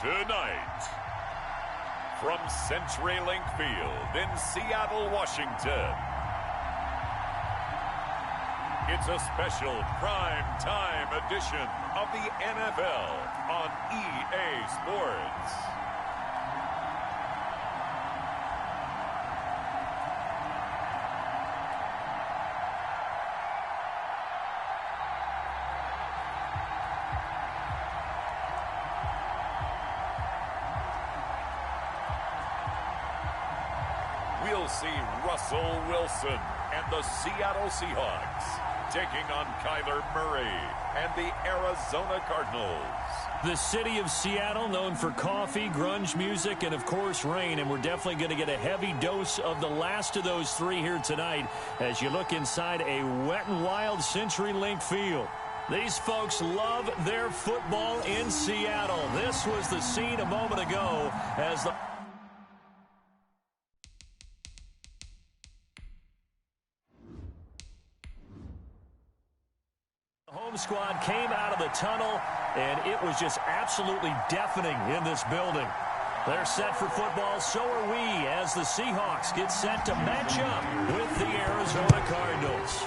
Tonight, from CenturyLink Field in Seattle, Washington, it's a special prime time edition of the NFL on EA Sports. We'll see Russell Wilson and the Seattle Seahawks taking on Kyler Murray and the Arizona Cardinals. The city of Seattle, known for coffee, grunge music, and, of course, rain. And we're definitely going to get a heavy dose of the last of those three here tonight as you look inside a wet and wild CenturyLink Field. These folks love their football in Seattle. This was the scene a moment ago as the home squad came out of the tunnel, and it was just absolutely deafening in this building. They're set for football, so are we, as the Seahawks get set to match up with the Arizona Cardinals.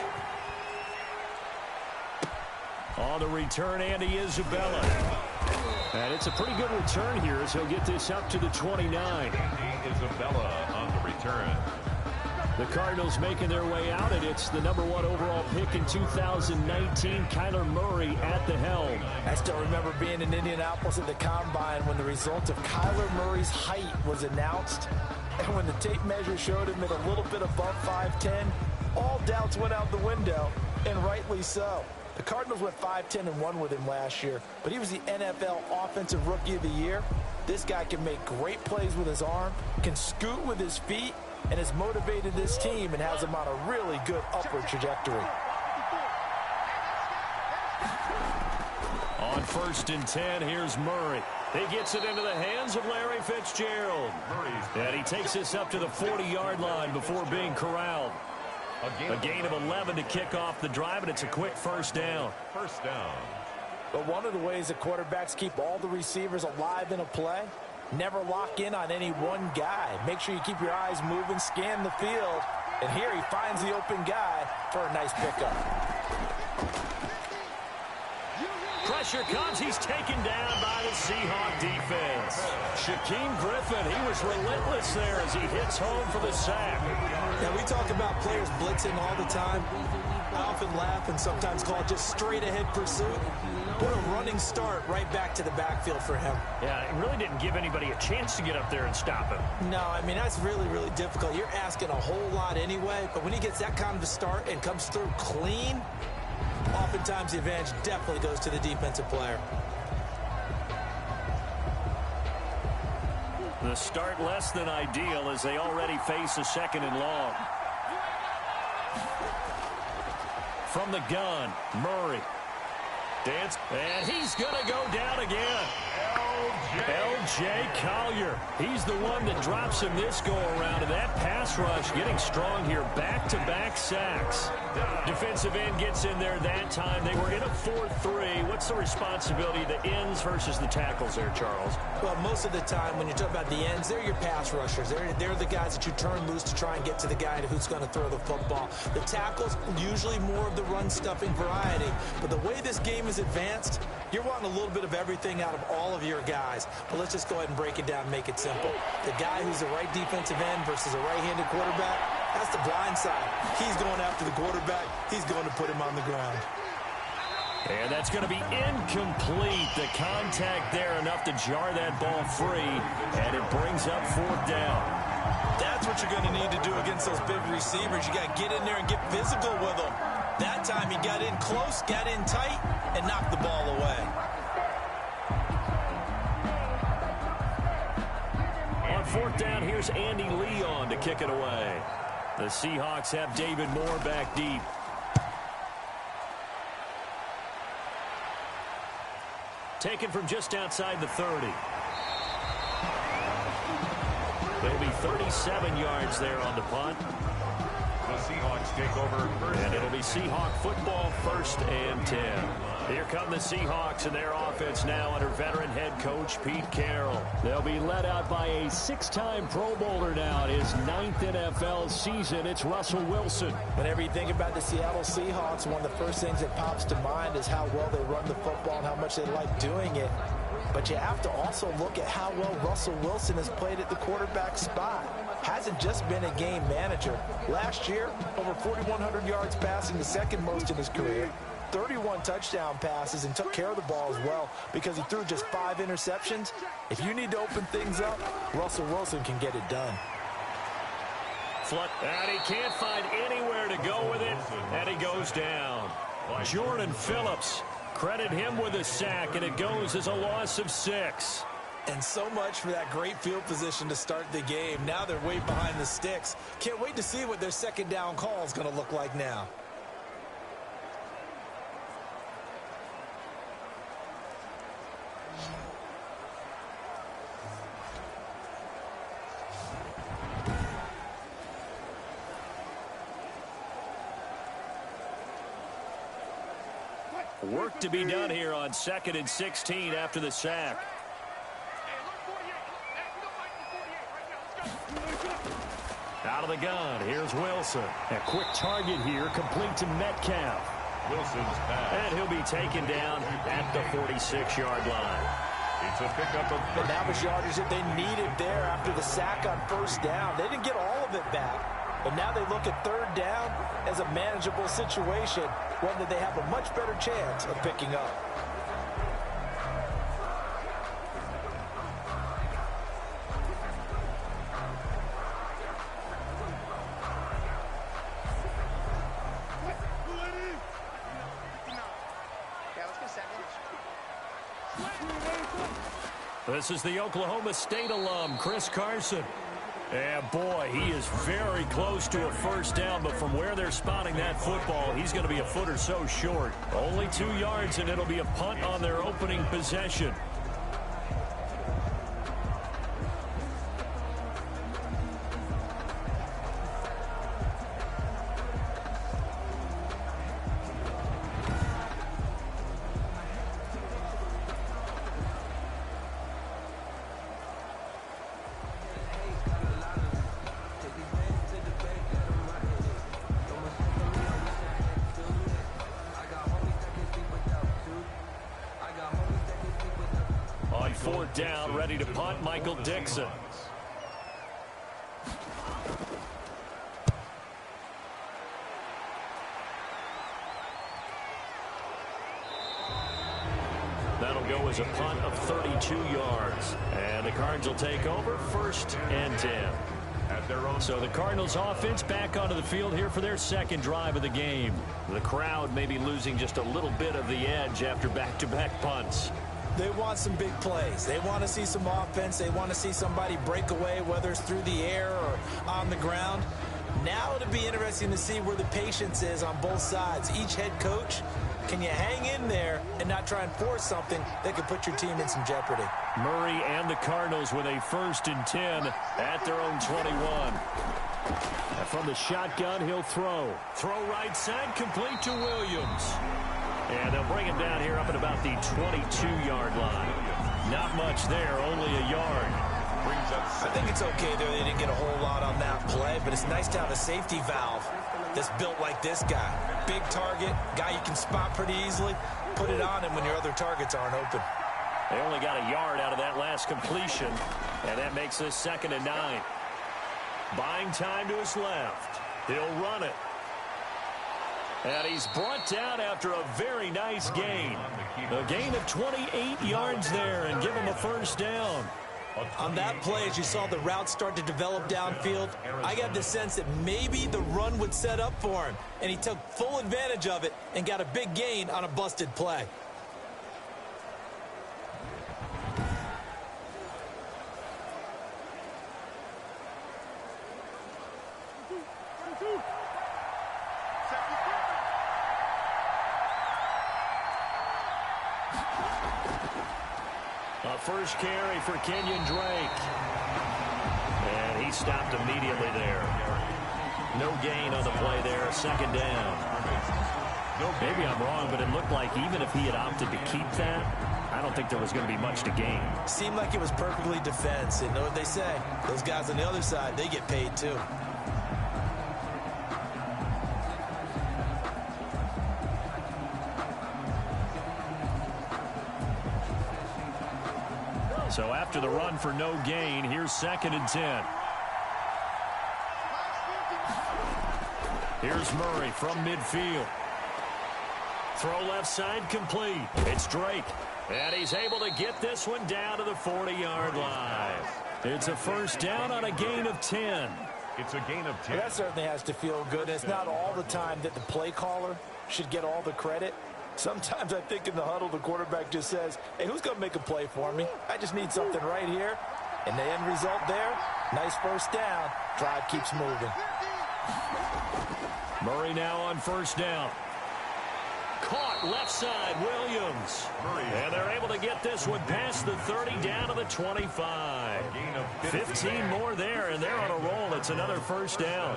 On the return, Andy Isabella. And it's a pretty good return here as he'll get this up to the 29. Andy Isabella on the return. The Cardinals making their way out, and it's the #1 overall pick in 2019, Kyler Murray at the helm. I still remember being in Indianapolis at the Combine when the result of Kyler Murray's height was announced. And when the tape measure showed him at a little bit above 5'10", all doubts went out the window, and rightly so. The Cardinals went 5-10 and won with him last year, but he was the NFL Offensive Rookie of the Year. This guy can make great plays with his arm, can scoot with his feet, and has motivated this team and has them on a really good upward trajectory. On 1st and 10, here's Murray. He gets it into the hands of Larry Fitzgerald. And he takes this up to the 40-yard line before being corralled. A gain of 11 to kick off the drive, and it's a quick first down. First down. But one of the ways that quarterbacks keep all the receivers alive in a play, never lock in on any one guy. Make sure you keep your eyes moving, scan the field, and here he finds the open guy for a nice pickup. Pressure comes. He's taken down by the Seahawk defense. Shaquem Griffin, he was relentless there as he hits home for the sack. Now, we talk about players blitzing all the time. I often laugh and sometimes call it just straight-ahead pursuit. What a running start right back to the backfield for him. Yeah, it really didn't give anybody a chance to get up there and stop him. No, I mean, that's really, really difficult. You're asking a whole lot anyway, but when he gets that kind of a start and comes through clean, oftentimes the advantage definitely goes to the defensive player. The start less than ideal as they already face a 2nd and long. From the gun, Murray. Dance, and he's going to go down again. L.J. Collier. He's the one that drops him this go-around, and that pass rush getting strong here. Back-to-back sacks. Defensive end gets in there that time. They were in a 4-3. What's the responsibility of the ends versus the tackles there, Charles? Well, most of the time when you talk about the ends, they're your pass rushers. They're the guys that you turn loose to try and get to the guy who's going to throw the football. The tackles, usually more of the run-stuffing variety. But the way this game is advanced, you're wanting a little bit of everything out of all of your guys. But let's just go ahead and break it down and make it simple. The guy who's the right defensive end versus a right-handed quarterback, that's the blind side. He's going after the quarterback. He's going to put him on the ground. And that's going to be incomplete. The contact there enough to jar that ball free, and it brings up 4th down. That's what you're going to need to do against those big receivers. You got to get in there and get physical with them. That time he got in close, got in tight, and knocked the ball away. On 4th down, here's Andy Leon to kick it away. The Seahawks have David Moore back deep. Taken from just outside the 30. It'll be 37 yards there on the punt. The Seahawks take over first. And it'll be Seahawk football, 1st and 10. Here come the Seahawks and their offense now under veteran head coach Pete Carroll. They'll be led out by a 6-time Pro Bowler now in his 9th NFL season. It's Russell Wilson. Whenever you think about the Seattle Seahawks, one of the first things that pops to mind is how well they run the football and how much they like doing it. But you have to also look at how well Russell Wilson has played at the quarterback spot. Hasn't just been a game manager. Last year, over 4,100 yards passing, the second most in his career. 31 touchdown passes and took care of the ball as well because he threw just 5 interceptions. If you need to open things up, Russell Wilson can get it done. And he can't find anywhere to go with it, and he goes down. Jordan Phillips, credit him with a sack, and it goes as a loss of 6. And so much for that great field position to start the game. Now they're way behind the sticks. Can't wait to see what their second down call is going to look like now. Work to be done here on 2nd and 16 after the sack. Out of the gun, here's Wilson. A quick target here, complete to Metcalf. Wilson's pass. And he'll be taken down at the 46-yard line. It's a pickup of 30. And that was yardage that they needed there after the sack on first down. They didn't get all of it back, but now they look at third down as a manageable situation, one that they have a much better chance of picking up. This is the Oklahoma State alum, Chris Carson. And boy, he is very close to a first down, but from where they're spotting that football, he's going to be a foot or so short. Only 2 yards, and it'll be a punt on their opening possession. Fourth down, ready to punt, Michael Dixon. That'll go as a punt of 32 yards. And the Cards will take over 1st and 10. So the Cardinals offense back onto the field here for their second drive of the game. The crowd may be losing just a little bit of the edge after back-to-back punts. They want some big plays. They want to see some offense. They want to see somebody break away, whether it's through the air or on the ground. Now it'll be interesting to see where the patience is on both sides. Each head coach, can you hang in there and not try and force something that could put your team in some jeopardy? Murray and the Cardinals with a 1st and 10 at their own 21. And from the shotgun, he'll throw. Throw right side, complete to Williams. And they'll bring him down here up at about the 22-yard line. Not much there, only a yard. I think it's okay there. They didn't get a whole lot on that play, but it's nice to have a safety valve that's built like this guy. Big target, guy you can spot pretty easily. Put it on him when your other targets aren't open. They only got a yard out of that last completion, and that makes this 2nd and 9. Buying time to his left. He'll run it. And he's brought down after a very nice gain. A gain of 28 yards there and give him a first down. On that play, as you saw the route start to develop downfield, I got the sense that maybe the run would set up for him. And he took full advantage of it and got a big gain on a busted play. A first carry for Kenyon Drake. And he stopped immediately there. No gain on the play there, 2nd down. Maybe I'm wrong, but it looked like even if he had opted to keep that, I don't think there was going to be much to gain. Seemed like it was perfectly defense. And know what they say? Those guys on the other side, they get paid too. So after the run for no gain, here's 2nd and 10. Here's Murray from midfield. Throw left side complete. It's Drake. And he's able to get this one down to the 40-yard line. It's a first down on a gain of 10. It's a gain of 10. Well, that certainly has to feel good. It's not all the time that the play caller should get all the credit. Sometimes I think in the huddle, the quarterback just says, hey, who's going to make a play for me? I just need something right here. And the end result there, nice first down. Drive keeps moving. Murray now on first down. Caught left side, Williams. And they're able to get this one past the 30 down to the 25. 15 more there, and they're on a roll. It's another first down.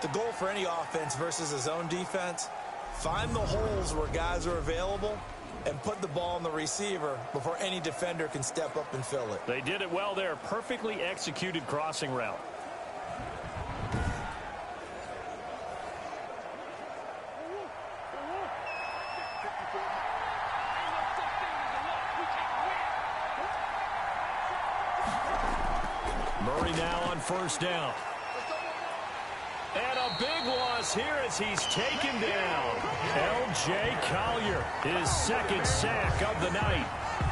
The goal for any offense versus a zone defense, find the holes where guys are available and put the ball on the receiver before any defender can step up and fill it. They did it well there. Perfectly executed crossing route. Murray now on first down. And a big loss here as he's taken down. L.J. Collier, his 2nd sack of the night.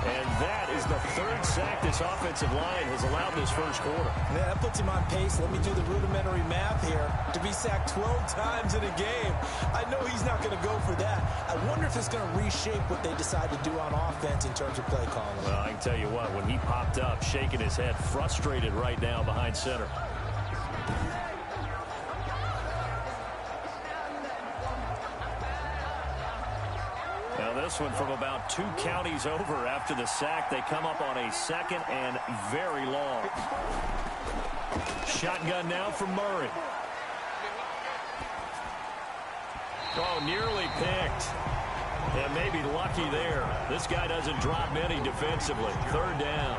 And that is the 3rd sack this offensive line has allowed this first quarter. Yeah, that puts him on pace. Let me do the rudimentary math here. To be sacked 12 times in a game, I know he's not going to go for that. I wonder if it's going to reshape what they decide to do on offense in terms of play calling. Well, I can tell you what, when he popped up, shaking his head, frustrated right now behind center. Now this one from about 2 counties over after the sack. They come up on a 2nd and very long. Shotgun now from Murray. Oh, nearly picked. And maybe lucky there. This guy doesn't drop many defensively. 3rd down.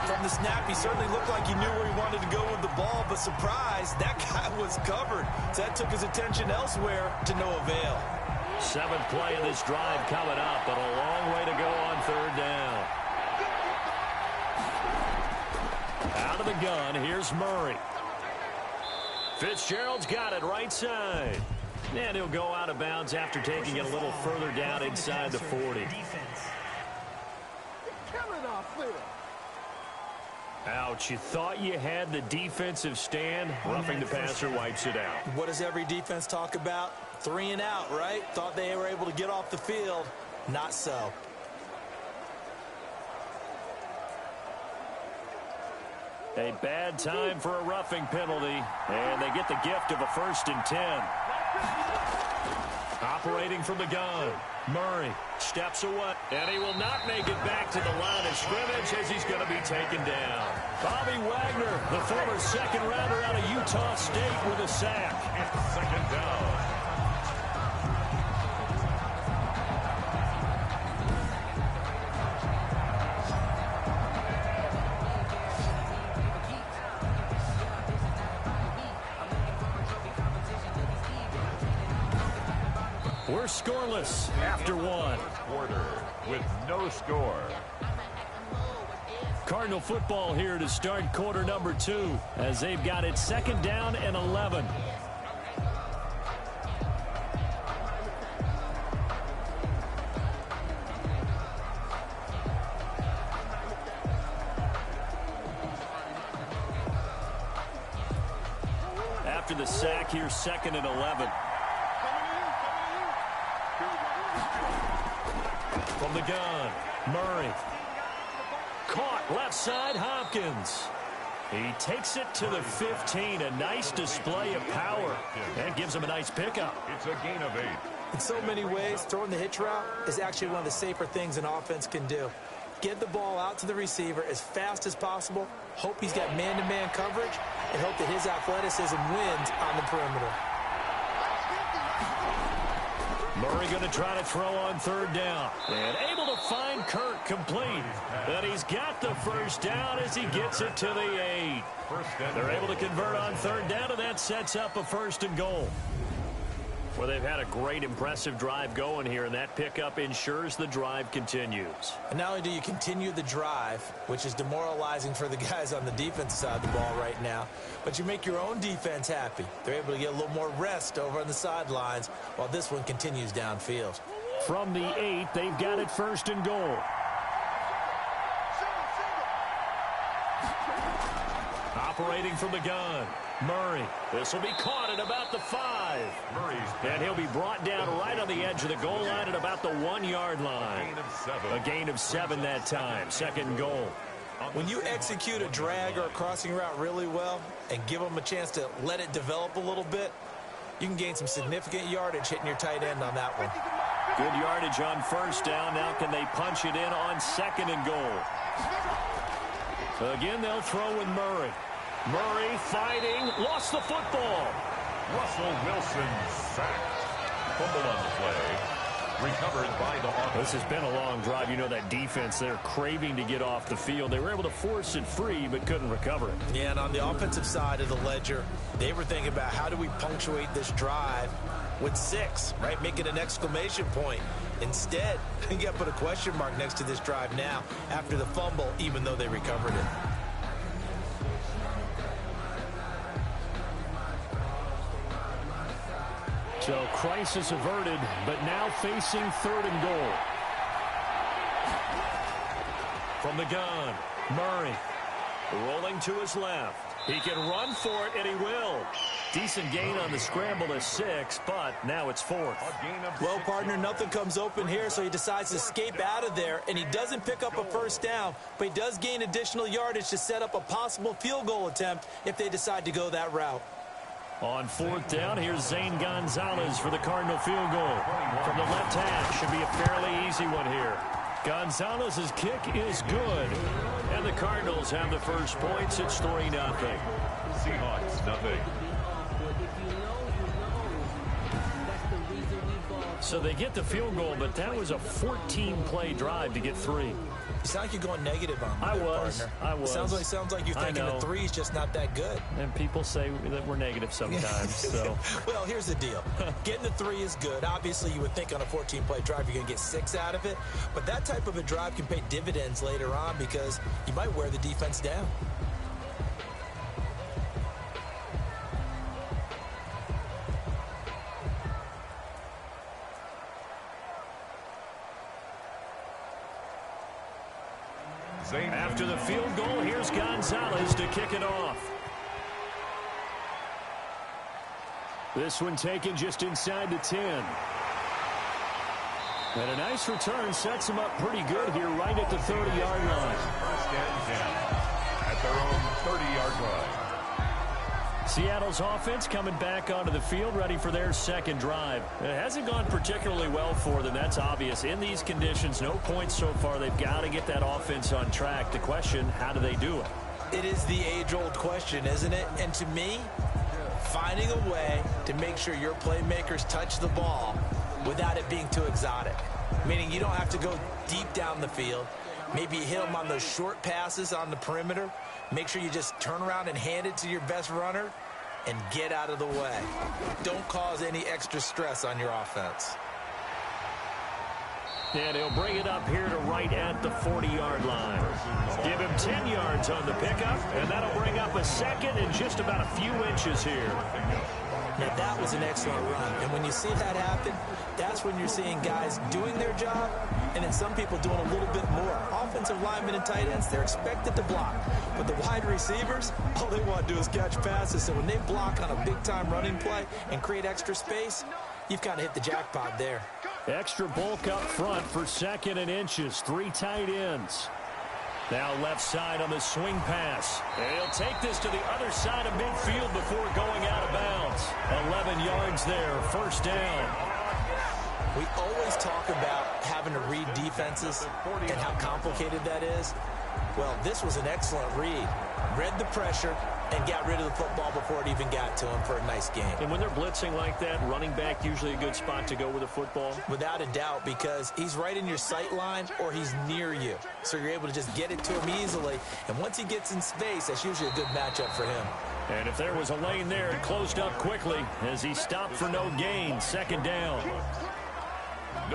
From the snap, he certainly looked like he knew where he wanted to go with the ball, but surprise, that guy was covered. So that took his attention elsewhere to no avail. 7th play of this drive coming up, but a long way to go on 3rd down. Out of the gun, here's Murray. Fitzgerald's got it right side. And he'll go out of bounds after taking it a little further down inside the 40. Ouch, you thought you had the defensive stand. Roughing the passer wipes it out. What does every defense talk about? 3 and out, right? Thought they were able to get off the field. Not so. A bad time for a roughing penalty. And they get the gift of a 1st and 10. Operating from the gun. Murray steps away. And he will not make it back to the line of scrimmage as he's going to be taken down. Bobby Wagner, the former 2nd rounder out of Utah State, with a sack. It's 2nd down. We're scoreless after 1. Quarter with no score. Cardinal football here to start quarter number 2 as they've got it 2nd down and 11. After the sack, here's 2nd and 11. From the gun, Murray. Caught left side, Hopkins. He takes it to the 15. A nice display of power. And gives him a nice pickup. It's a gain of 8. In so many ways, throwing the hitch route is actually one of the safer things an offense can do. Get the ball out to the receiver as fast as possible, hope he's got man-to-man coverage, and hope that his athleticism wins on the perimeter. Murray going to try to throw on third down. And able to find Kirk complete. And he's got the first down as he gets it to the 8. They're able to convert on third down, and that sets up a 1st and goal. Well, they've had a great, impressive drive going here, and that pickup ensures the drive continues. And not only do you continue the drive, which is demoralizing for the guys on the defensive side of the ball right now, but you make your own defense happy. They're able to get a little more rest over on the sidelines while this one continues downfield. From the 8, they've got it 1st and goal. Operating from the gun, Murray. This will be caught at about the 5. And he'll be brought down right on the edge of the goal line at about the 1-yard line. A gain of 7 that time. 2nd and goal. When you execute a drag or a crossing route really well and give them a chance to let it develop a little bit, you can gain some significant yardage hitting your tight end on that one. Good yardage on 1st down. Now can they punch it in on 2nd and goal? So again, they'll throw with Murray. Murray fighting, lost the football. Russell Wilson sacked. Fumble on the play. Recovered by the offense. This has been a long drive. You know that defense, they're craving to get off the field. They were able to force it free, but couldn't recover it. Yeah, and on the offensive side of the ledger, they were thinking about how do we punctuate this drive with 6, right? Make it an exclamation point. Instead, you got to put a question mark next to this drive now after the fumble, even though they recovered it. So crisis averted, but now facing 3rd and goal. From the gun, Murray rolling to his left. He can run for it, and he will. Decent gain on the scramble to 6, but now it's 4th. Well, partner, nothing comes open here, so he decides to escape out of there, and he doesn't pick up a 1st down, but he does gain additional yardage to set up a possible field goal attempt if they decide to go that route. On 4th down, here's Zane Gonzalez for the Cardinal field goal. From the left hash, should be a fairly easy one here. Gonzalez's kick is good. And the Cardinals have the first points. It's 3-0. Seahawks, nothing. So they get the field goal, but that was a 14-play drive to get 3. You sound like you're going negative on me, I was. It sounds like you're thinking the 3 is just not that good. And people say that we're negative sometimes. So. Well, here's the deal. Getting the 3 is good. Obviously, you would think on a 14-play drive you're going to get 6 out of it. But that type of a drive can pay dividends later on because you might wear the defense down. After the field goal, here's Gonzalez to kick it off. This one taken just inside the 10. And a nice return sets him up pretty good here right at the 30-yard line. First and 10 at their own 30-yard line. Seattle's offense coming back onto the field, ready for their 2nd drive. It hasn't gone particularly well for them. That's obvious. In these conditions, no points so far. They've got to get that offense on track. The question, how do they do it? It is the age-old question, isn't it? And to me, finding a way to make sure your playmakers touch the ball without it being too exotic. Meaning you don't have to go deep down the field. Maybe you hit them on those short passes on the perimeter. Make sure you just turn around and hand it to your best runner and get out of the way. Don't cause any extra stress on your offense. And he'll bring it up here to right at the 40-yard line. Give him 10 yards on the pickup, and that'll bring up a 2nd and just about a few inches here. Now, that was an excellent run. And when you see that happen, that's when you're seeing guys doing their job and then some people doing a little bit more. Offensive linemen and tight ends, they're expected to block. But the wide receivers, all they want to do is catch passes. So when they block on a big-time running play and create extra space, you've kind of hit the jackpot there. Extra bulk up front for 2nd and inches. 3 tight ends. Now left side on the swing pass. And he'll take this to the other side of midfield before going out of bounds. 11 yards there, 1st down. We always talk about having to read defenses and how complicated that is. Well, this was an excellent read. Read the pressure, and got rid of the football before it even got to him for a nice game. And when they're blitzing like that, running back usually a good spot to go with the football? Without a doubt, because he's right in your sight line or he's near you. So you're able to just get it to him easily. And once he gets in space, that's usually a good matchup for him. And if there was a lane there, it closed up quickly as he stopped for no gain. Second down.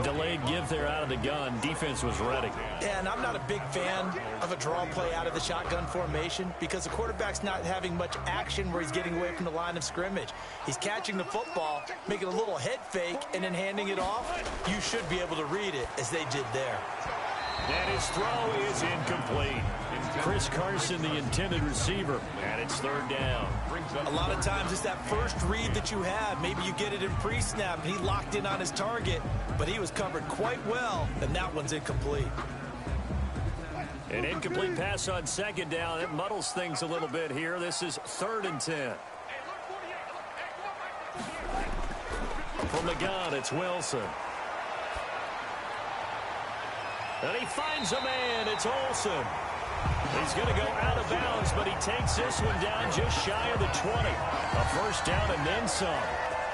Delayed give there out of the gun. Defense was ready. Yeah, and I'm not a big fan of a draw play out of the shotgun formation because the quarterback's not having much action where he's getting away from the line of scrimmage. He's catching the football, making a little head fake, and then handing it off. You should be able to read it as they did there. And his throw is incomplete. Chris Carson, the intended receiver, and it's third down. A lot of times it's that first read that you have. Maybe you get it in pre-snap, and he locked in on his target, but he was covered quite well, and that one's incomplete. An incomplete pass on second down. It muddles things a little bit here. This is 3rd and 10. From the gun, it's Wilson. And he finds a man. It's Olsen. He's going to go out of bounds, but he takes this one down just shy of the 20. A first down and then some.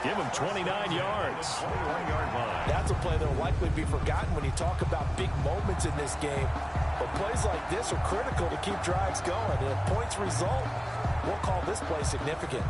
Give him 29 yards. 21-yard line. That's a play that will likely be forgotten when you talk about big moments in this game. But plays like this are critical to keep drives going. And if points result, we'll call this play significant.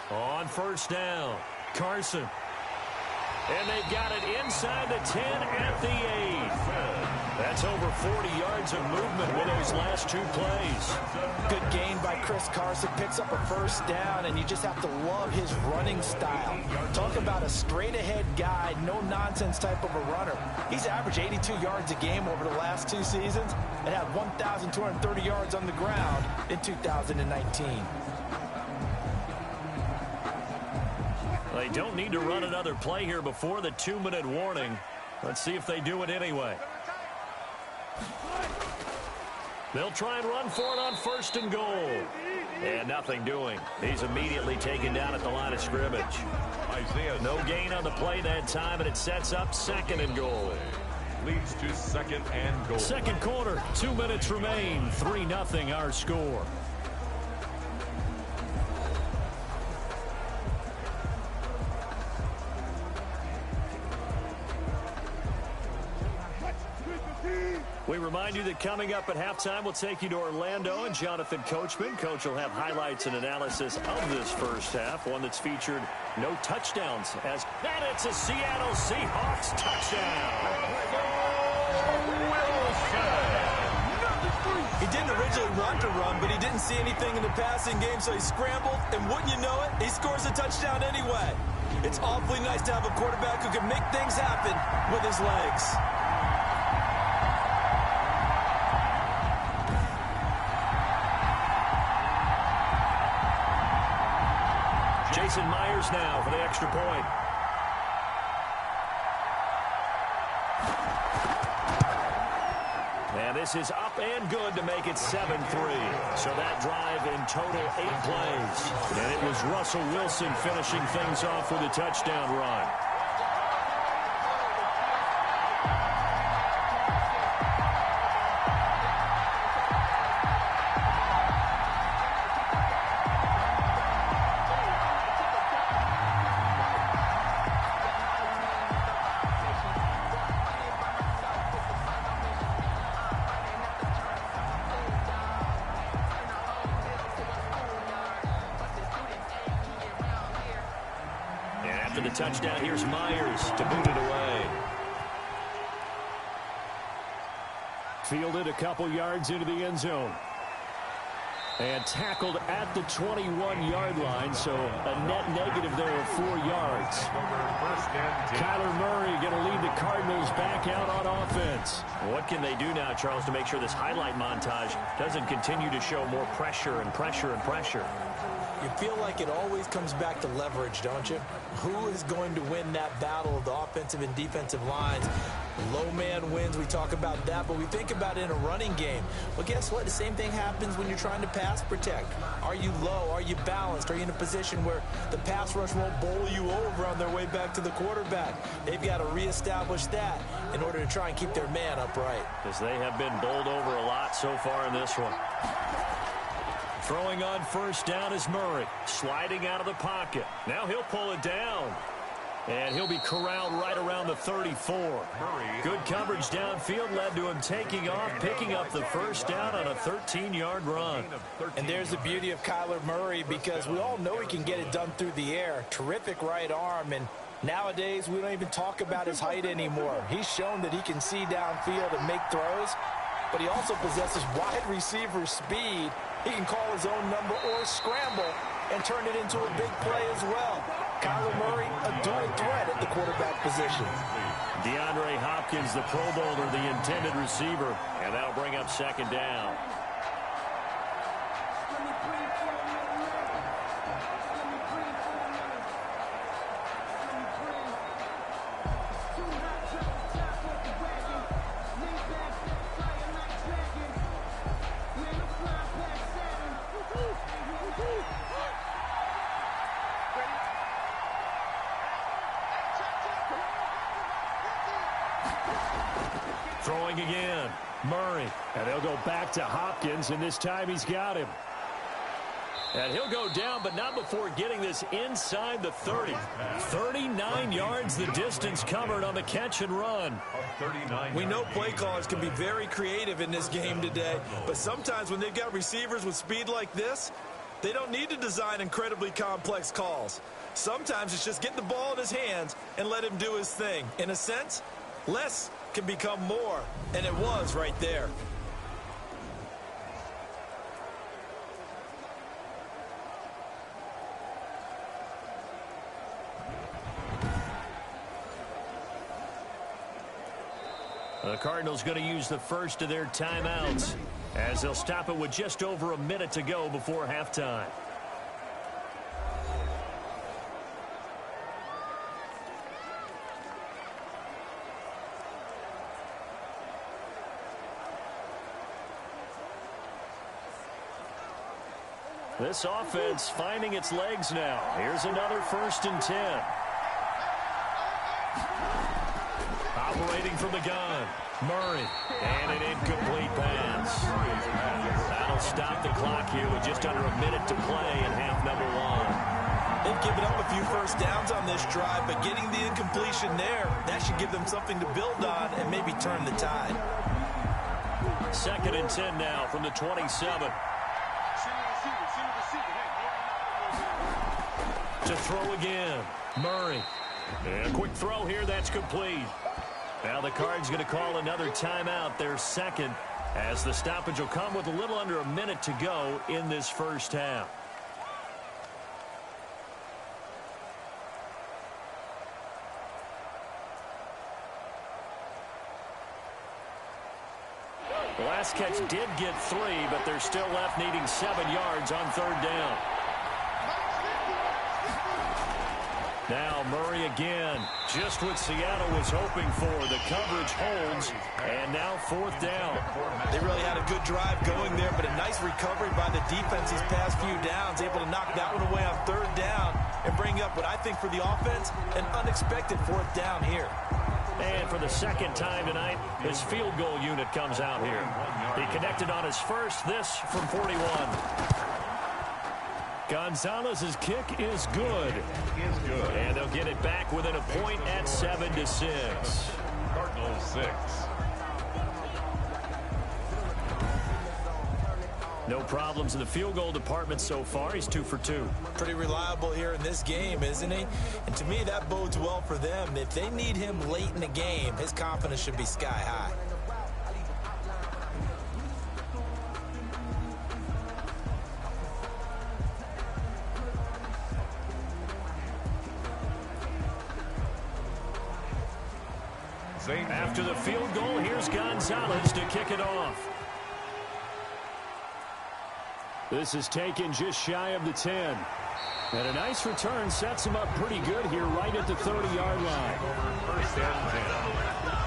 On first down, Carson. And they've got it inside the 10 at the 8. That's over 40 yards of movement with those last two plays. Good gain by Chris Carson. Picks up a first down, and you just have to love his running style. Talk about a straight-ahead guy, no-nonsense type of a runner. He's averaged 82 yards a game over the last 2 seasons and had 1,230 yards on the ground in 2019. They don't need to run another play here before the 2-minute warning. Let's see if they do it anyway. They'll try and run for it on 1st and goal. And nothing doing. He's immediately taken down at the line of scrimmage. No gain on the play that time, and it sets up 2nd and goal. Leads to 2nd and goal. Second quarter, 2 minutes remain. 3-0 our score. We remind you that coming up at halftime, we'll take you to Orlando and Jonathan Coachman. Coach will have highlights and analysis of this first half, one that's featured no touchdowns. And it's a Seattle Seahawks touchdown. He didn't originally want to run, but he didn't see anything in the passing game, so he scrambled, and wouldn't you know it, he scores a touchdown anyway. It's awfully nice to have a quarterback who can make things happen with his legs. Jason Myers now for the extra point. And this is up and good to make it 7-3. So that drive in total 8 plays. And it was Russell Wilson finishing things off with a touchdown run. The touchdown, here's Myers to boot it away. Fielded a couple yards into the end zone. And tackled at the 21-yard line, so a net negative there of 4 yards. Kyler Murray going to lead the Cardinals back out on offense. What can they do now, Charles, to make sure this highlight montage doesn't continue to show more pressure and pressure and pressure? You feel like it always comes back to leverage, don't you? Who is going to win that battle of the offensive and defensive lines? Low man wins. We talk about that, but we think about it in a running game. Well, guess what? The same thing happens when you're trying to pass protect. Are you low? Are you balanced? Are you in a position where the pass rush won't bowl you over on their way back to the quarterback? They've got to reestablish that in order to try and keep their man upright. Because they have been bowled over a lot so far in this one. Throwing on first down is Murray. Sliding out of the pocket. Now he'll pull it down. And he'll be corralled right around the 34. Good coverage downfield led to him taking off, picking up the first down on a 13-yard run. And there's the beauty of Kyler Murray, because we all know he can get it done through the air. Terrific right arm, and nowadays we don't even talk about his height anymore. He's shown that he can see downfield and make throws, but he also possesses wide receiver speed. He can call his own number or scramble and turn it into a big play as well. Kyler Murray, a dual threat at the quarterback position. DeAndre Hopkins, the Pro Bowler, the intended receiver, and that'll bring up second down. Throwing again, Murray. And they'll go back to Hopkins, and this time he's got him. And he'll go down, but not before getting this inside the 30. 39 yards the distance covered on the catch and run. We know play callers can be very creative in this game today, but sometimes when they've got receivers with speed like this, they don't need to design incredibly complex calls. Sometimes it's just get the ball in his hands and let him do his thing. In a sense, less can become more, and it was right there. The Cardinals going to use the first of their timeouts as they'll stop it with just over a minute to go before halftime. This offense finding its legs now. Here's another 1st and 10. Operating from the gun, Murray, and an incomplete pass. That'll stop the clock here with just under a minute to play in half number one. They've given up a few first downs on this drive, but getting the incompletion there, that should give them something to build on and maybe turn the tide. 2nd and 10 now from the 27. To throw again, Murray. And a quick throw here, that's complete. Now the Cards going to call another timeout, their second, as the stoppage will come with a little under a minute to go in this first half. The last catch did get 3, but they're still left needing 7 yards on 3rd down. Now Murray again, just what Seattle was hoping for. The coverage holds, and now 4th down. They really had a good drive going there, but a nice recovery by the defense these past few downs, able to knock that one away on 3rd down and bring up what I think for the offense, an unexpected 4th down here. And for the second time tonight, his field goal unit comes out here. He connected on his first, this from 41. Gonzalez's kick is good. And they'll get it back within a point at 7-6. Cardinals 6. No problems in the field goal department so far. He's 2 for 2. Pretty reliable here in this game, isn't he? And to me, that bodes well for them. If they need him late in the game, his confidence should be sky high. After the field goal, here's Gonzalez to kick it off. This is taken just shy of the 10. And a nice return sets him up pretty good here right at the 30-yard line. 1st and 10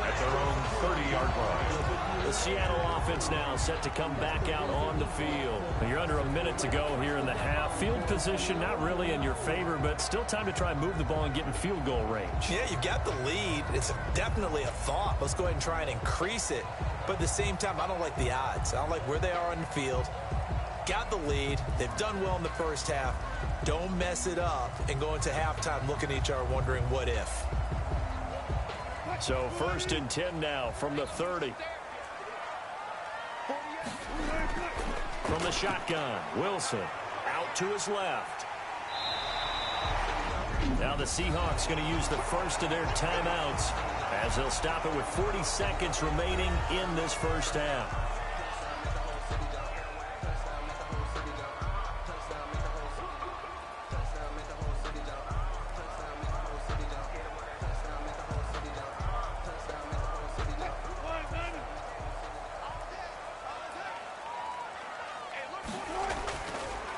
at their own 30-yard line. The Seattle offense now set to come back out on the field. You're under a minute to go here in the half. Field position not really in your favor, but still time to try and move the ball and get in field goal range. Yeah, you've got the lead. It's definitely a thought. Let's go ahead and try and increase it. But at the same time, I don't like the odds. I don't like where they are on the field. Got the lead. They've done well in the first half. Don't mess it up and go into halftime looking at each other wondering what if. So 1st and 10 now from the 30. From the shotgun, Wilson out to his left. Now the Seahawks going to use the first of their timeouts as they'll stop it with 40 seconds remaining in this first half.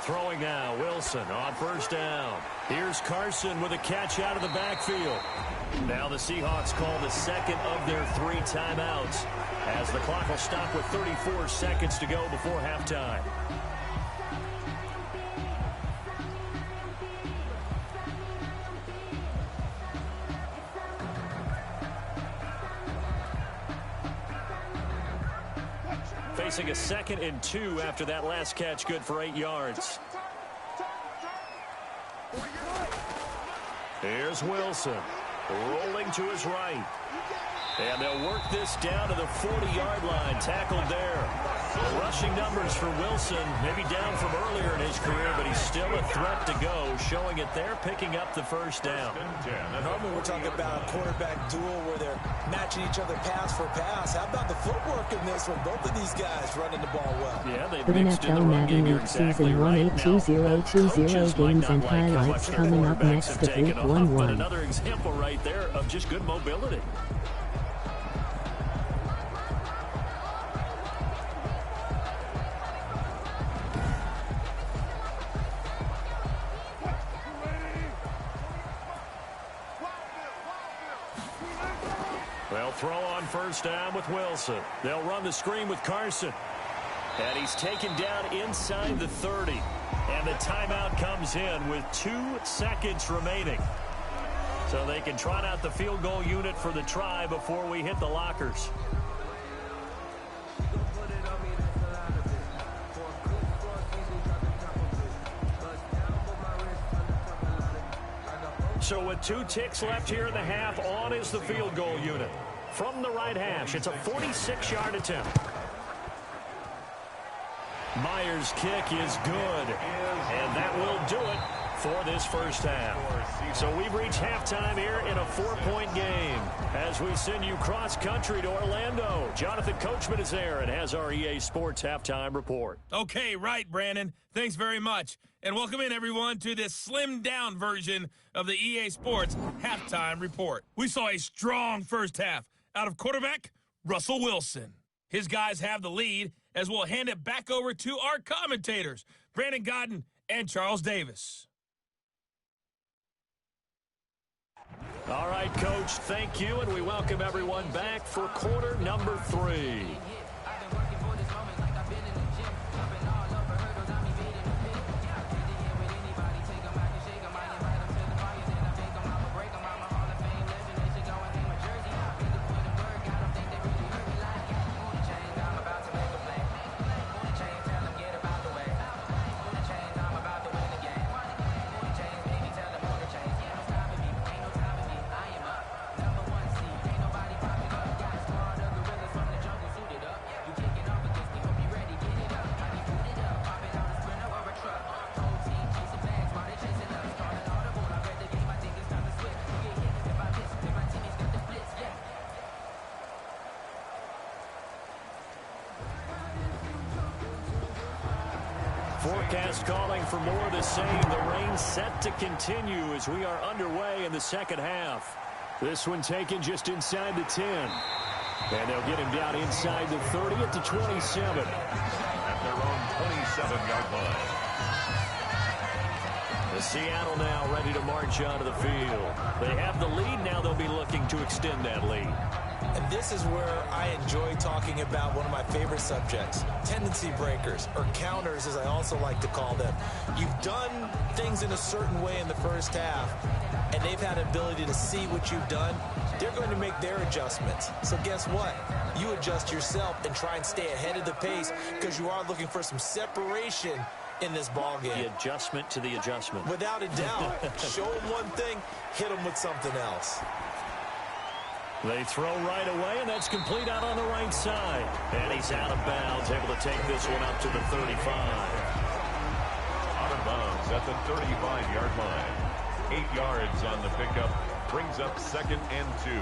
Throwing now, Wilson on 1st down. Here's Carson with a catch out of the backfield. Now the Seahawks call the second of their 3 timeouts as the clock will stop with 34 seconds to go before halftime. Facing a 2nd and 2 after that last catch, good for 8 yards. Here's Wilson, rolling to his right. And they'll work this down to the 40-yard line, tackled there. The rushing numbers for Wilson, maybe down from earlier in his career, but he's still a threat to go, showing it there, picking up the 1st down. Normally we're talking about a quarterback duel where they're matching each other pass for pass. How about the footwork in this one? Both of these guys running the ball well. Yeah, they've The mixed in the NFL run game. Madden You're League exactly Season 1 right. 8-2020 games and highlights coming up next of Week 1-1. But another example right there of just good mobility. They'll throw on 1st down with Wilson. They'll run the screen with Carson. And he's taken down inside the 30. And the timeout comes in with 2 seconds remaining. So they can trot out the field goal unit for the try before we hit the lockers. So with 2 ticks left here in the half, on is the field goal unit. From the right hash, it's a 46-yard attempt. Myers' kick is good, and that will do it for this first half. So we've reached halftime here in a 4-point game as we send you cross-country to Orlando. Jonathan Coachman is there and has our EA Sports halftime report. Okay, right, Brandon. Thanks very much. And welcome in, everyone, to this slimmed-down version of the EA Sports halftime report. We saw a strong first half out of quarterback Russell Wilson. His guys have the lead as we'll hand it back over to our commentators, Brandon Godden and Charles Davis. All right, Coach, thank you, and we welcome everyone back for quarter number 3. Forecast calling for more of the same. The rain set to continue as we are underway in the second half. This one taken just inside the 10. And they'll get him down inside the 30 at the 27. At their own 27-yard line. The Seattle now ready to march onto the field. They have the lead. Now they'll be looking to extend that lead. And this is where I enjoy talking about one of my favorite subjects, tendency breakers, or counters as I also like to call them. You've done things in a certain way in the first half, and they've had an ability to see what you've done. They're going to make their adjustments. So guess what? You adjust yourself and try and stay ahead of the pace because you are looking for some separation in this ball game. The adjustment to the adjustment. Without a doubt. Show them one thing, hit them with something else. They throw right away, and that's complete out on the right side. And he's out of bounds, able to take this one up to the 35. Out of bounds at the 35-yard line. 8 yards on the pickup. Brings up 2nd and 2.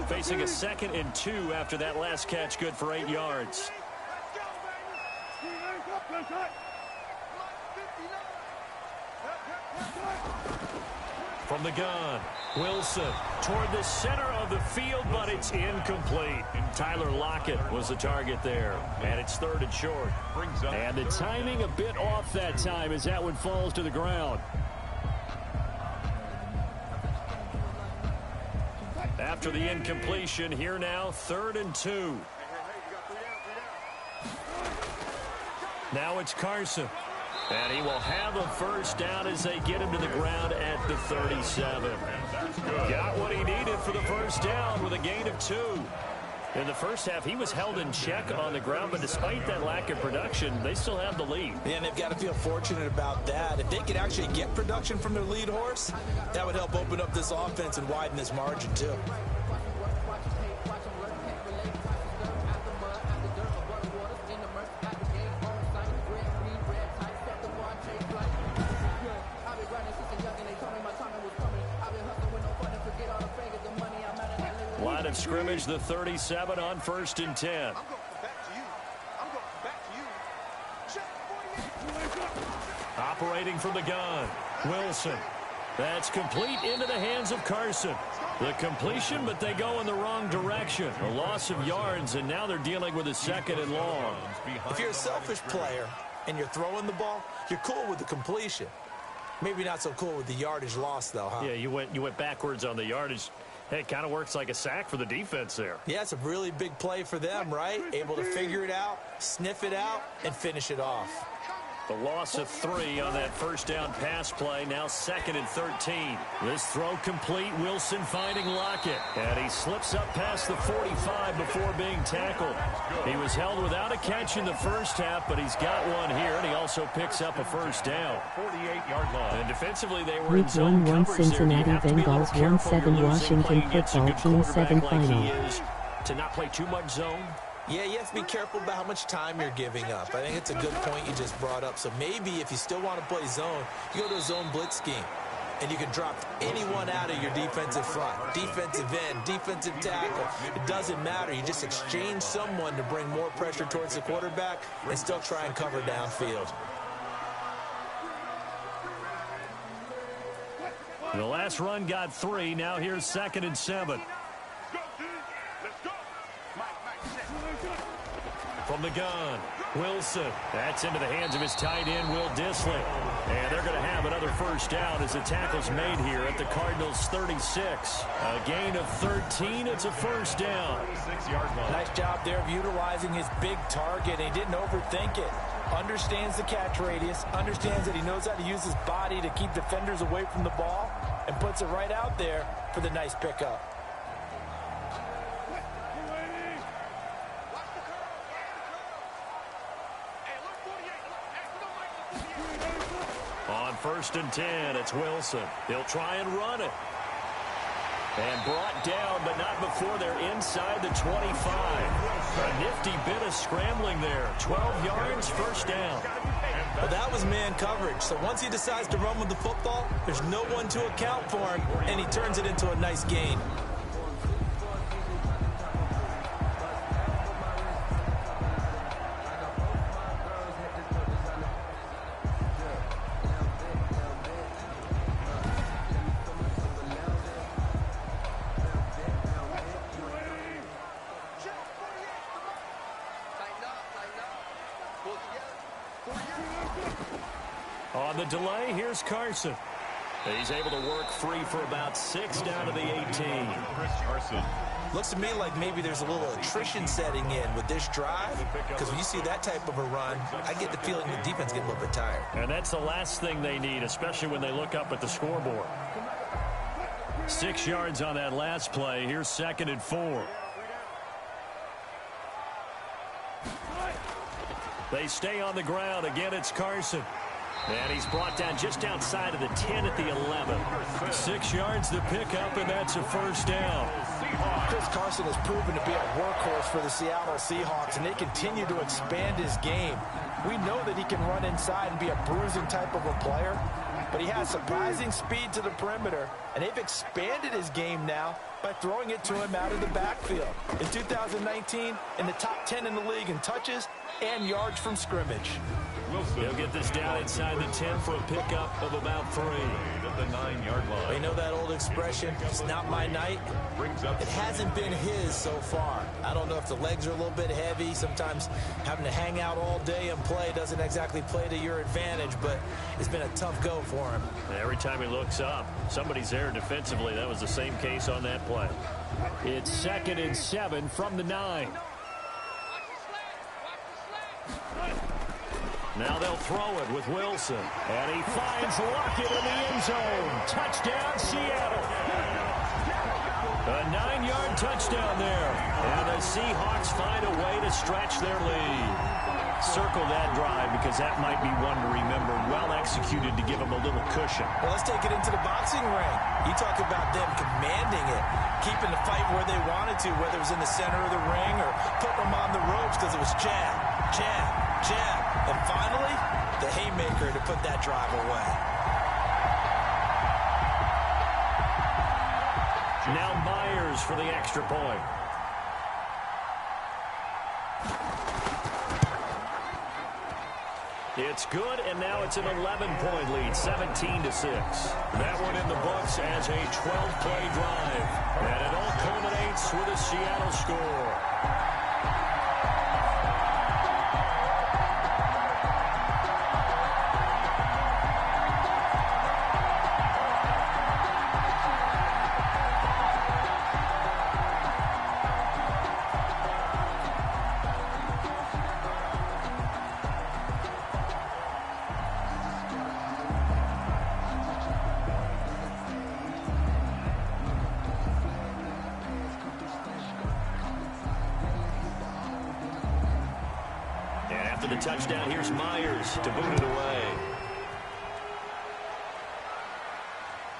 Facing a 2nd and 2 after that last catch, good for 8 yards. From the gun, Wilson toward the center of the field, but it's incomplete. Tyler Lockett was the target there, and it's 3rd and short. And the timing a bit off that time as that one falls to the ground. After the incompletion, here now, 3rd and 2. Now it's Carson. And he will have a first down as they get him to the ground at the 37. Got what he needed for the first down with a gain of 2. In the first half, he was held in check on the ground, but despite that lack of production, they still have the lead. Yeah, and they've got to feel fortunate about that. If they could actually get production from their lead horse, that would help open up this offense and widen this margin, too. Line of scrimmage, the 37 on 1st and 10. Operating from the gun, Wilson. That's complete into the hands of Carson. The completion, but they go in the wrong direction. A loss of yards, and now they're dealing with a 2nd and long. If you're a selfish player and you're throwing the ball, you're cool with the completion. Maybe not so cool with the yardage loss, though, huh? Yeah, you went backwards on the yardage. Hey, it kind of works like a sack for the defense there. Yeah, it's a really big play for them, right? Able to figure it out, sniff it out, and finish it off. The loss of 3 on that first down pass play, now 2nd and 13. This throw complete, Wilson finding Lockett. And he slips up past the 45 before being tackled. He was held without a catch in the first half, but he's got one here, and he also picks up a first down. 48-yard line. And defensively, they were Week in zone 1-1 coverage Cincinnati there. You have to be a little Bengals careful 1-7 you're losing Washington playing against a Football good Team quarterback 7 like he final. is, to not play too much zone. Yeah, you have to be careful about how much time you're giving up. I think it's a good point you just brought up. So maybe if you still want to play zone, you go to a zone blitz scheme. And you can drop anyone out of your defensive front. Defensive end, defensive tackle. It doesn't matter. You just exchange someone to bring more pressure towards the quarterback and still try and cover downfield. The last run got 3. Now here's 2nd and 7. From the gun, Wilson. That's into the hands of his tight end, Will Dissly. And they're going to have another first down as the tackle's made here at the Cardinals 36. A gain of 13. It's a first down. 6-yard line. Nice job there of utilizing his big target. He didn't overthink it. Understands the catch radius. Understands that he knows how to use his body to keep defenders away from the ball. And puts it right out there for the nice pickup. On 1st and 10, it's Wilson. He'll try and run it. And brought down, but not before they're inside the 25. A nifty bit of scrambling there. 12 yards, first down. Well, that was man coverage. So once he decides to run with the football, there's no one to account for him, and he turns it into a nice gain. On the delay, here's Carson. He's able to work free for about 6 down to the 18. Chris Carson. Looks to me like maybe there's a little attrition setting in with this drive, because when you see that type of a run, I get the feeling the defense get a little bit tired. And that's the last thing they need, especially when they look up at the scoreboard. 6 yards on that last play. Here's 2nd and 4. They stay on the ground. Again, it's Carson. And he's brought down just outside of the 10 at the 11. 6 yards to pick up, and that's a first down. Chris Carson has proven to be a workhorse for the Seattle Seahawks, and they continue to expand his game. We know that he can run inside and be a bruising type of a player, but he has surprising speed to the perimeter, and they've expanded his game now by throwing it to him out of the backfield. In 2019, in the top 10 in the league in touches and yards from scrimmage. He'll get this down inside the 10 for a pickup of about 3. At the 9-yard line. You know that old expression, it's not my night? It hasn't been his so far. I don't know if the legs are a little bit heavy. Sometimes having to hang out all day and play doesn't exactly play to your advantage, but it's been a tough go for him. Every time he looks up, somebody's there defensively. That was the same case on that play. It's 2nd and 7 from the 9. Now they'll throw it with Wilson. And he finds Lockett in the end zone. Touchdown, Seattle. A 9-yard touchdown there. And the Seahawks find a way to stretch their lead. Circle that drive because that might be one to remember. Well executed to give them a little cushion. Well, let's take it into the boxing ring. You talk about them commanding it, keeping the fight where they wanted to, whether it was in the center of the ring or putting them on the ropes because it was jab, jab, jab. And finally, the haymaker to put that drive away. Now Myers for the extra point. It's good, and now it's an 11-point lead, 17-6. That one in the books as a 12-play drive. And it all culminates with a Seattle score. The touchdown, here's Myers to boot it away.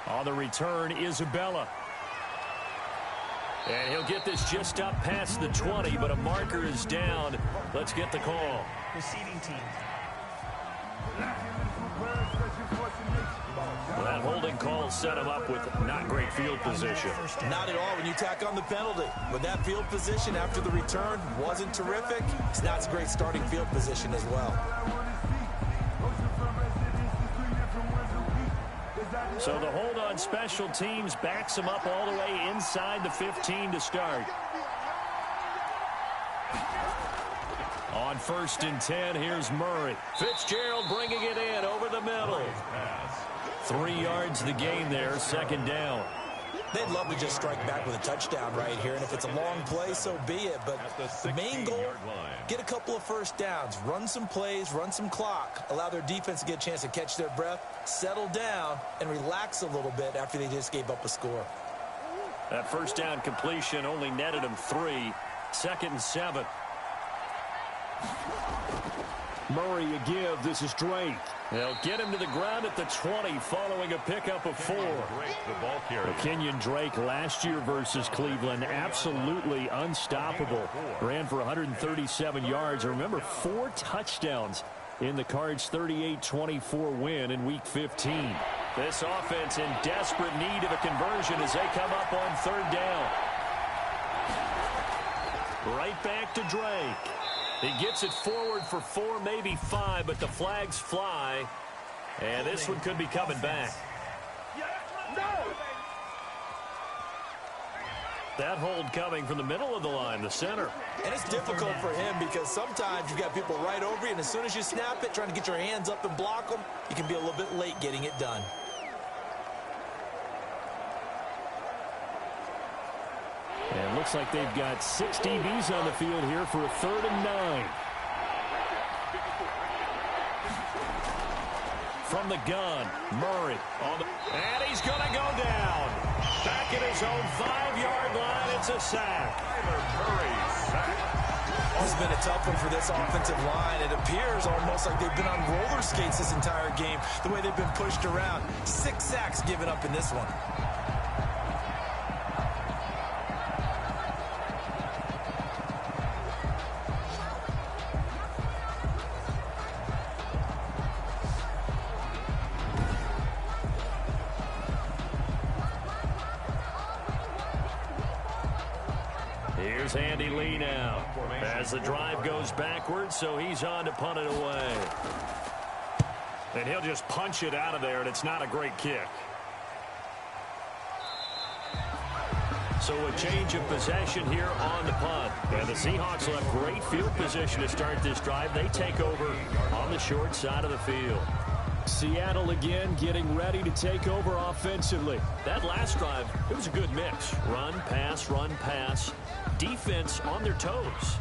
On the return, Isabella. And he'll get this just up past the 20, but a marker is down. Let's get the call. Receiving team. Well, that holding call set him up with not great field position. Not at all when you tack on the penalty. But that field position after the return wasn't terrific. It's not a great starting field position as well. So the hold on special teams backs him up all the way inside the 15 to start. On 1st and 10, here's Murray. Fitzgerald bringing it in over the middle. 3 yards the gain there, 2nd down. They'd love to just strike back with a touchdown right here, and if it's a long play, so be it. But the main goal, get a couple of first downs, run some plays, run some clock, allow their defense to get a chance to catch their breath, settle down, and relax a little bit after they just gave up a score. That first down completion only netted him 3. 2nd and 7. Murray a give. This is Drake. They'll get him to the ground at the 20 following a pickup of 4. Kenyon Drake last year versus Cleveland, absolutely unstoppable. Ran for 137 yards. Remember, 4 touchdowns in the Cards' 38-24 win in Week 15. This offense in desperate need of a conversion as they come up on 3rd down. Right back to Drake. He gets it forward for 4, maybe 5, but the flags fly. And this one could be coming back. That hold coming from the middle of the line, the center. And it's difficult for him because sometimes you've got people right over you, and as soon as you snap it, trying to get your hands up and block them, you can be a little bit late getting it done. And looks like they've got 6 DBs on the field here for a 3rd and 9. From the gun, Murray. And he's going to go down. Back at his own 5-yard line, it's a sack. This has been a tough one for this offensive line. It appears almost like they've been on roller skates this entire game, the way they've been pushed around. 6 sacks given up in this one. Here's Andy Lee now as the drive goes backwards, so he's on to punt it away. And he'll just punch it out of there, and it's not a great kick. So a change of possession here on the punt. And the Seahawks will have great field position to start this drive. They take over on the short side of the field. Seattle again getting ready to take over offensively. That last drive, it was a good mix. Run, pass, defense on their toes.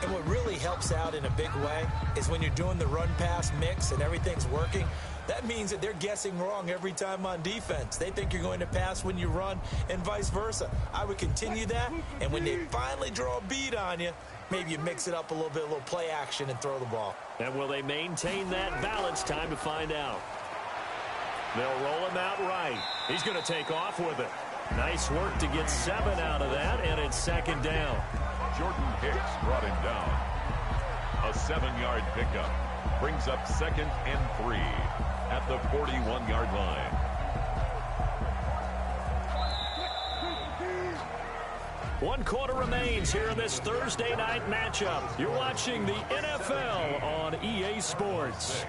And what really helps out in a big way is when you're doing the run-pass mix and everything's working, that means that they're guessing wrong every time on defense. They think you're going to pass when you run and vice versa. I would continue that, and when they finally draw a beat on you, maybe you mix it up a little bit, a little play action, and throw the ball. And will they maintain that balance? Time to find out. They'll roll him out right. He's going to take off with it. Nice work to get 7 out of that, and it's 2nd down. Jordan Hicks brought him down. A 7-yard pickup brings up 2nd and 3 at the 41-yard line. One quarter remains here in this Thursday night matchup. You're watching the NFL on EA Sports.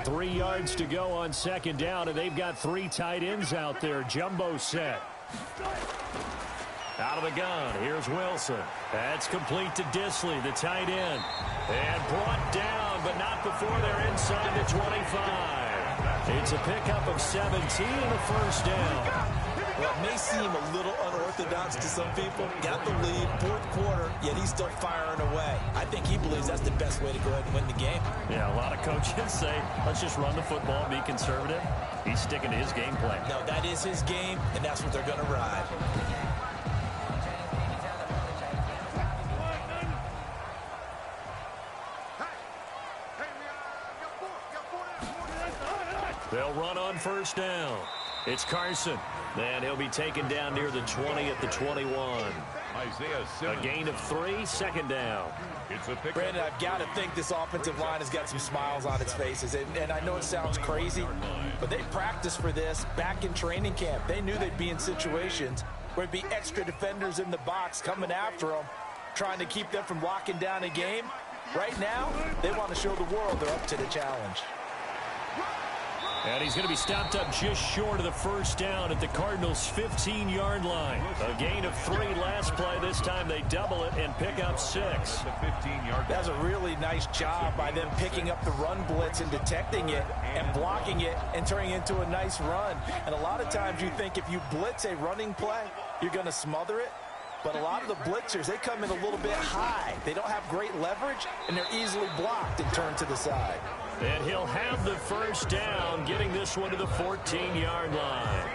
Three yards to go on 2nd down, and they've got 3 tight ends out there. Jumbo set. Out of the gun, here's Wilson. That's complete to Disley, the tight end. And brought down, but not before they're inside the 25. It's a pickup of 17 and a 1st down. Well, it may seem a little unorthodox to some people. Got the lead, 4th quarter, yet he's still firing away. I think he believes that's the best way to go ahead and win the game. Yeah, a lot of coaches say, let's just run the football and be conservative. He's sticking to his game plan. No, that is his game, and that's what they're going to ride. They'll run on 1st down. It's Carson. And he'll be taken down near the 20 at the 21. A gain of 3, 2nd down. Brandon, I've got to think this offensive line has got some smiles on its faces. And I know it sounds crazy, but they practiced for this back in training camp. They knew they'd be in situations where there'd be extra defenders in the box coming after them, trying to keep them from locking down a game. Right now, they want to show the world they're up to the challenge. And he's going to be stopped up just short of the 1st down at the Cardinals' 15-yard line. A gain of 3 last play. This time they double it and pick up 6. That's a really nice job by them picking up the run blitz and detecting it and blocking it and turning it into a nice run. And a lot of times you think if you blitz a running play, you're going to smother it. But a lot of the blitzers, they come in a little bit high. They don't have great leverage, and they're easily blocked and turned to the side. And he'll have the 1st down, getting this one to the 14-yard line.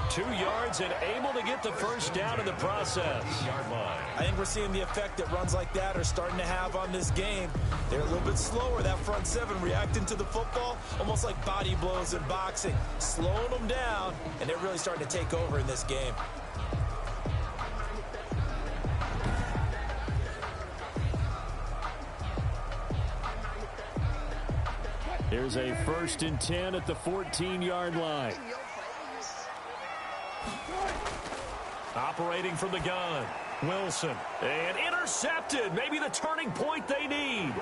2 yards and able to get the 1st down in the process. I think we're seeing the effect that runs like that are starting to have on this game. They're a little bit slower, that front 7, reacting to the football, almost like body blows in boxing, slowing them down, and they're really starting to take over in this game. Here's a 1st and 10 at the 14-yard line. Operating from the gun, Wilson. And intercepted. Maybe the turning point they need.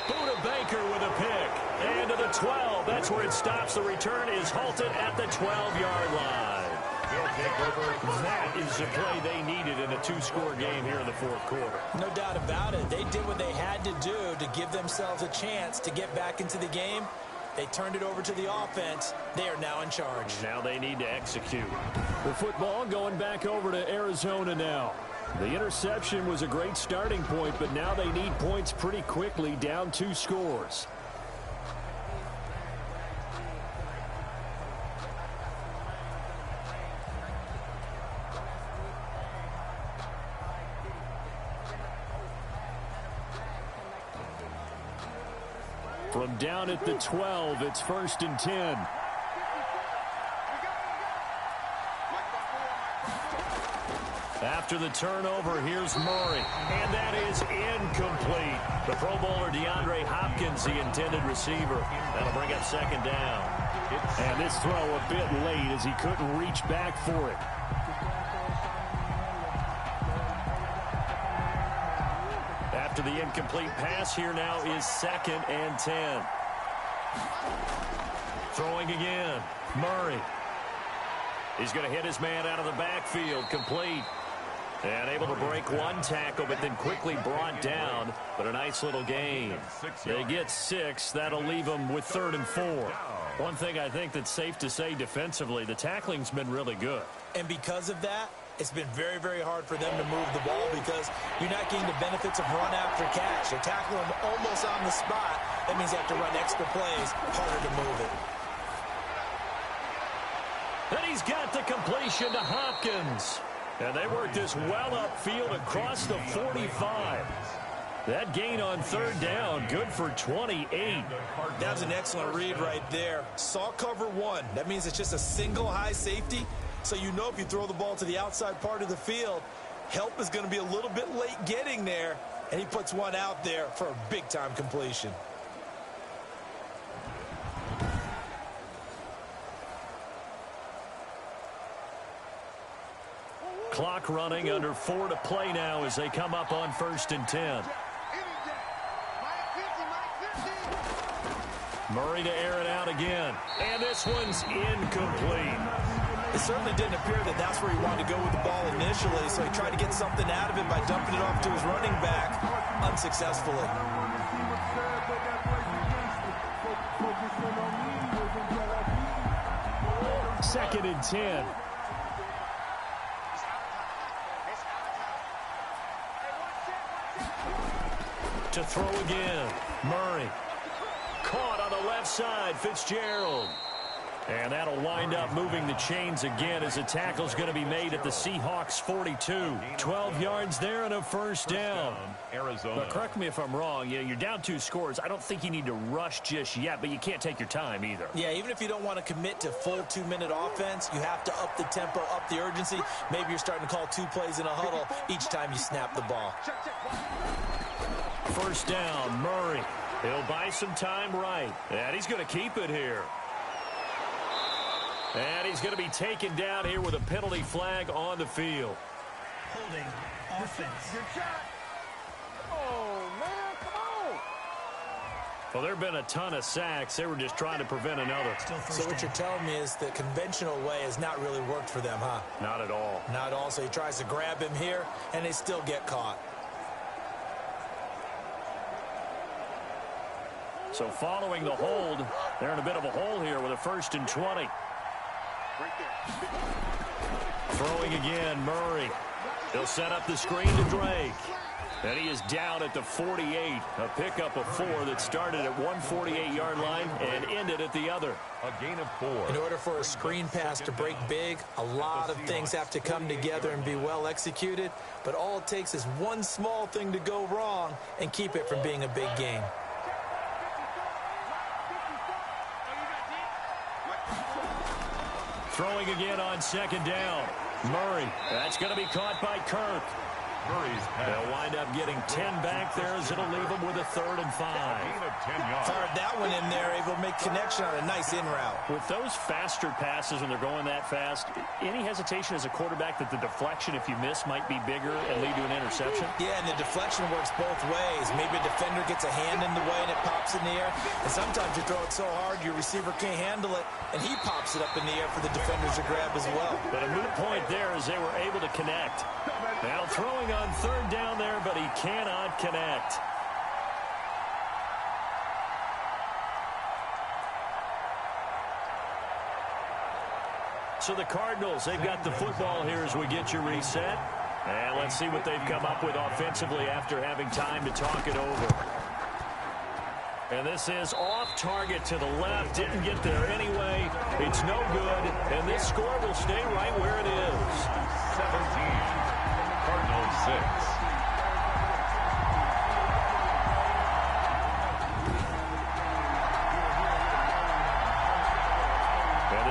Buda Baker with a pick. And to the 12. That's where it stops. The return is halted at the 12-yard line. That is the play they needed in a two-score game here in the fourth quarter. No doubt about it. They did what they had to do to give themselves a chance to get back into the game. They turned it over to the offense. They are now in charge. Now they need to execute. The football going back over to Arizona now. The interception was a great starting point, but now they need points pretty quickly, down 2 scores. From down at the 12, it's 1st and 10. After the turnover, here's Murray. And that is incomplete. The Pro Bowler DeAndre Hopkins, the intended receiver. That'll bring up 2nd down. And this throw a bit late as he couldn't reach back for it. After the incomplete pass, here now is 2nd and 10. Throwing again. Murray. He's going to hit his man out of the backfield. Complete. And able to break one tackle, but then quickly brought down. But a nice little gain. They get 6. That'll leave them with 3rd and 4. One thing I think that's safe to say defensively, the tackling's been really good. And because of that, it's been very, very hard for them to move the ball because you're not getting the benefits of run after catch. You're tackling them almost on the spot. That means you have to run extra plays, harder to move it. And he's got the completion to Hopkins. And they work this well upfield across the 45. That gain on 3rd down, good for 28. That was an excellent read right there. Saw cover 1. That means it's just a single high safety. So you know if you throw the ball to the outside part of the field, help is going to be a little bit late getting there. And he puts one out there for a big-time completion. Clock running, under 4 to play now as they come up on 1st and 10. Murray to air it out again. And this one's incomplete. It certainly didn't appear that that's where he wanted to go with the ball initially, so he tried to get something out of it by dumping it off to his running back unsuccessfully. 2nd and 10. To throw again. Murray. Caught on the left side. Fitzgerald. And that'll wind up moving the chains again as the tackle's going to be made at the Seahawks 42. 12 yards there and a 1st down. Arizona. But correct me if I'm wrong. You're down 2 scores. I don't think you need to rush just yet, but you can't take your time either. Yeah, even if you don't want to commit to full 2-minute offense, you have to up the tempo, up the urgency. Maybe you're starting to call 2 plays in a huddle each time you snap the ball. 1st down, Murray. He'll buy some time right. And he's going to keep it here. And he's going to be taken down here with a penalty flag on the field. Holding offense. Good shot. Oh, man, come on. Well, there have been a ton of sacks. They were just trying to prevent another. So what you're telling me is the conventional way has not really worked for them, huh? Not at all. Not at all. So he tries to grab him here, and they still get caught. So following the hold, they're in a bit of a hole here with a 1st and 20. Throwing again, Murray. He'll set up the screen to Drake. And he is down at the 48. A pickup of 4 that started at 148-yard line and ended at the other. A gain of 4. In order for a screen pass to break big, a lot of things have to come together and be well executed. But all it takes is one small thing to go wrong and keep it from being a big game. Throwing again on 2nd down. Murray. That's going to be caught by Kirk. They'll wind up getting 10 back there as it'll leave them with a 3rd and 5. Fired that one in there, able to make connection on a nice in route. With those faster passes when they're going that fast, any hesitation as a quarterback that the deflection, if you miss, might be bigger and lead to an interception? Yeah, and the deflection works both ways. Maybe a defender gets a hand in the way and it pops in the air. And sometimes you throw it so hard your receiver can't handle it, and he pops it up in the air for the defenders to grab as well. But a moot point there as they were able to connect. Now throwing on 3rd down there, but he cannot connect. So the Cardinals, they've got the football here as we get you reset. And let's see what they've come up with offensively after having time to talk it over. And this is off target to the left. Didn't get there anyway. It's no good. And this score will stay right where it is. 17, Cardinals 6.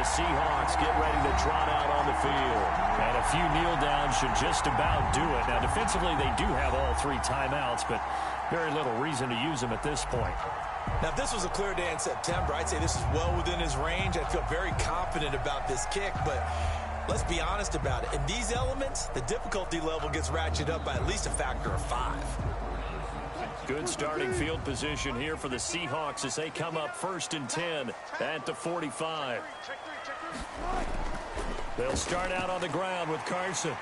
Seahawks get ready to trot out on the field. And a few kneel downs should just about do it. Now, defensively, they do have all 3 timeouts, but very little reason to use them at this point. Now, if this was a clear day in September, I'd say this is well within his range. I feel very confident about this kick, but let's be honest about it. In these elements, the difficulty level gets ratcheted up by at least a factor of 5. Good starting field position here for the Seahawks as they come up 1st and 10 at the 45. They'll start out on the ground with Carson.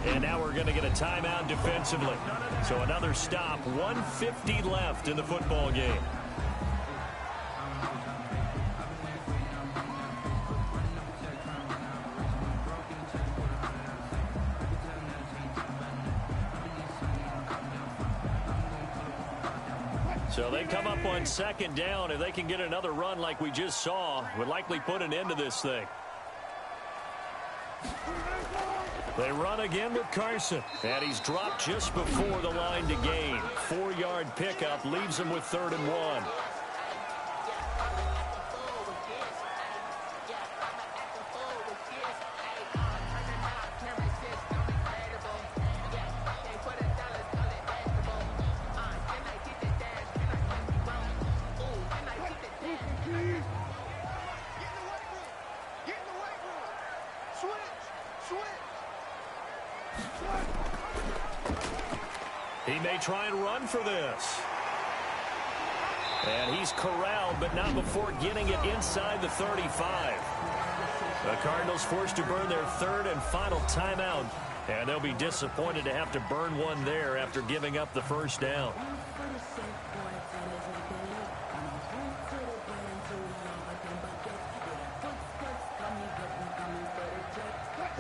And now we're going to get a timeout defensively. So another stop, 1:50 left in the football game. So they come up on 2nd down. If they can get another run like we just saw, would likely put an end to this thing. They run again with Carson. And he's dropped just before the line to gain. 4-yard pickup leaves him with 3rd and 1. He may try and run for this. And he's corralled, but not before getting it inside the 35. The Cardinals forced to burn their 3rd and final timeout. And they'll be disappointed to have to burn one there after giving up the 1st down.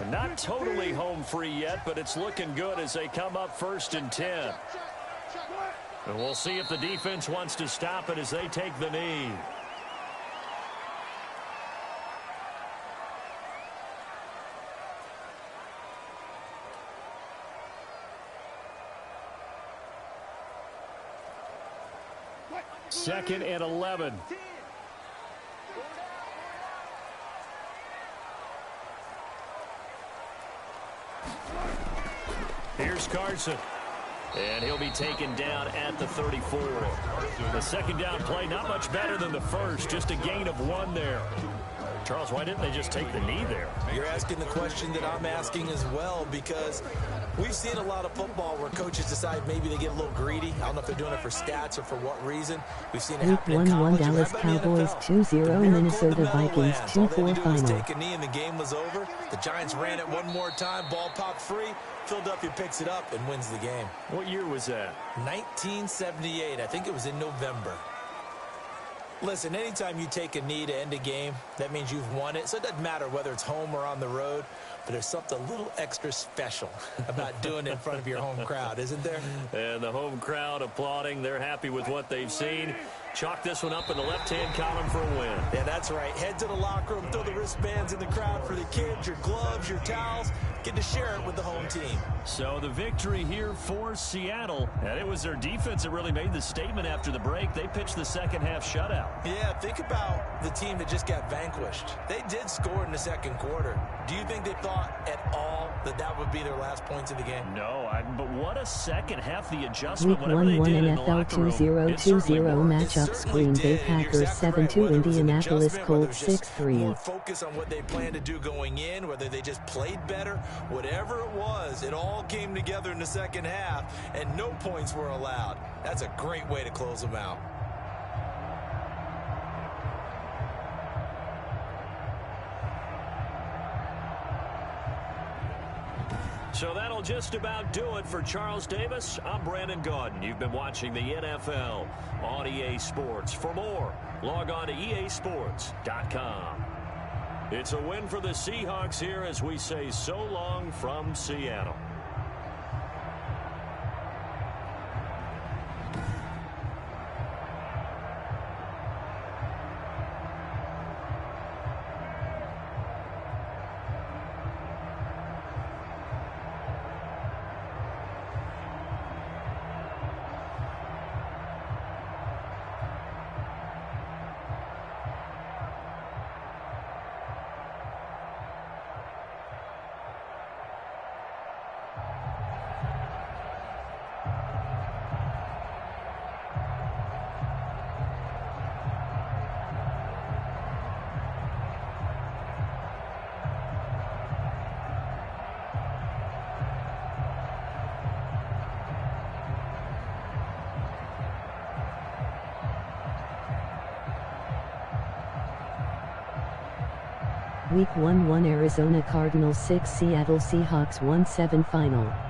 And not totally home free yet, but it's looking good as they come up 1st and 10. And we'll see if the defense wants to stop it as they take the knee. Second and 11. Here's Carson. And he'll be taken down at the 34. The 2nd down play, not much better than the first. Just a gain of 1 there. Charles, why didn't they just take the knee there? You're asking the question that I'm asking as well, because we've seen a lot of football where coaches decide maybe they get a little greedy. I don't know if they're doing it for stats or for what reason. We've seen it happen in college. Dallas Cowboys 2-0, Minnesota Vikings 2-4 final. Take a knee and the game was over. The Giants ran it one more time. Ball popped free. Philadelphia picks it up and wins the game. What year was that? 1978. I think it was in November. Listen, anytime you take a knee to end a game, that means you've won it. So it doesn't matter whether it's home or on the road, but there's something a little extra special about doing it in front of your home crowd, isn't there? And the home crowd applauding. They're happy with what they've seen. Chalk this one up in the left-hand column for a win. Yeah, that's right. Head to the locker room, throw the wristbands in the crowd for the kids, your gloves, your towels. Get to share it with the home team. So the victory here for Seattle. And it was their defense that really made the statement after the break. They pitched the second half shutout. now. Yeah, think about the team that just got vanquished. They did score in the second quarter. Do you think they thought at all that that would be their last points of the game? No, but what a second half. The adjustment, Week whatever 1 they did in the NFL locker room, 2020 matchups: Green Bay Packers 7-2, Indianapolis Colts 6-3. More focus on what they plan to do going in, whether they just played better, whatever it was, it all came together in the second half, and no points were allowed. That's a great way to close them out. So that'll just about do it for Charles Davis. I'm Brandon Gaudin. You've been watching the NFL on EA Sports. For more, log on to easports.com. It's a win for the Seahawks here as we say so long from Seattle. Week 1 Arizona Cardinals 6 Seattle Seahawks 1-7 final.